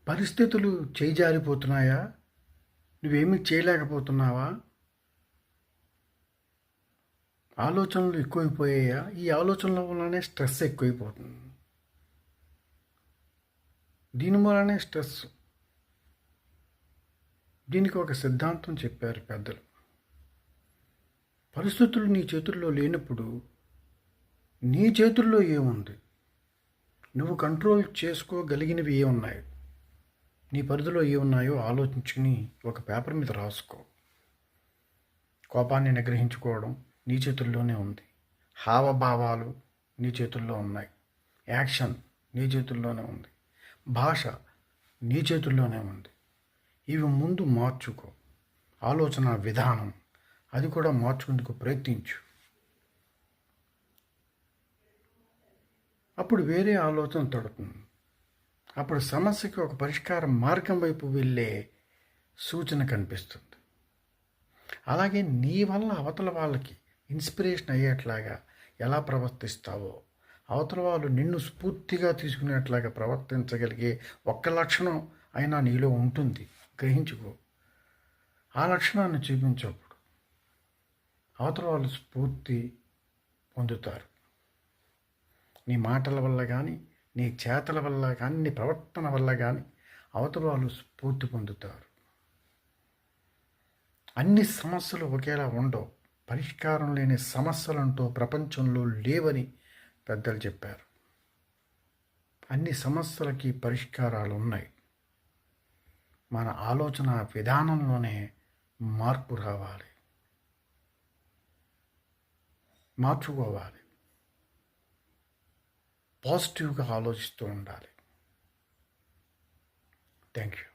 పరిస్థితులు చేజారిపోతున్నాయా? నువ్వేమీ చేయలేకపోతున్నావా? ఆలోచనలు ఎక్కువైపోయాయా? ఈ ఆలోచనల వల్లనే స్ట్రెస్ ఎక్కువైపోతుంది. దీని వల్లనే స్ట్రెస్. దీనికి ఒక సిద్ధాంతం చెప్పారు పెద్దలు. పరిస్థితులు నీ చేతుల్లో లేనప్పుడు నీ చేతుల్లో ఏముంది? నువ్వు కంట్రోల్ చేసుకోగలిగినవి ఏమున్నాయి? నీ పరిధిలో ఏమున్నాయో ఆలోచించుకుని ఒక పేపర్ మీద రాసుకో. కోపాన్ని నిగ్రహించుకోవడం నీ చేతుల్లోనే ఉంది. హావభావాలు నీ చేతుల్లో ఉన్నాయి. యాక్షన్ నీ చేతుల్లోనే ఉంది. భాష నీ చేతుల్లోనే ఉంది. ఇవి ముందు మార్చుకో. ఆలోచన విధానం అది కూడా మార్చుకుందుకు ప్రయత్నించు. అప్పుడు వేరే ఆలోచన తడుతుంది. అప్పుడు సమస్యకి ఒక పరిష్కార మార్గం వైపు వెళ్ళే సూచన కనిపిస్తుంది. అలాగే నీ వల్ల అవతల వాళ్ళకి ఇన్స్పిరేషన్ అయ్యేట్లాగా ఎలా ప్రవర్తిస్తావో, అవతల వాళ్ళు నిన్ను స్ఫూర్తిగా తీసుకునేట్లాగా ప్రవర్తించగలిగే ఒక్క లక్షణం అయినా నీలో ఉంటుంది. గ్రహించుకో. ఆ లక్షణాన్ని చూపించప్పుడు అవతల వాళ్ళు స్ఫూర్తి పొందుతారు. నీ మాటల వల్ల కానీ, నీ చేతల వల్ల కానీ, నీ ప్రవర్తన వల్ల కానీ అవతల వాళ్ళు స్ఫూర్తి పొందుతారు. అన్ని సమస్యలు ఒకేలా ఉండవు. పరిష్కారం లేని సమస్యలంటూ ప్రపంచంలో లేవని పెద్దలు చెప్పారు. అన్ని సమస్యలకి పరిష్కారాలు ఉన్నాయి. మన ఆలోచన విధానంలోనే మార్పు రావాలి. మార్చుకోవాలి. పాజిటివ్గా ఆలోచిస్తూ ఉండాలి. Thank you.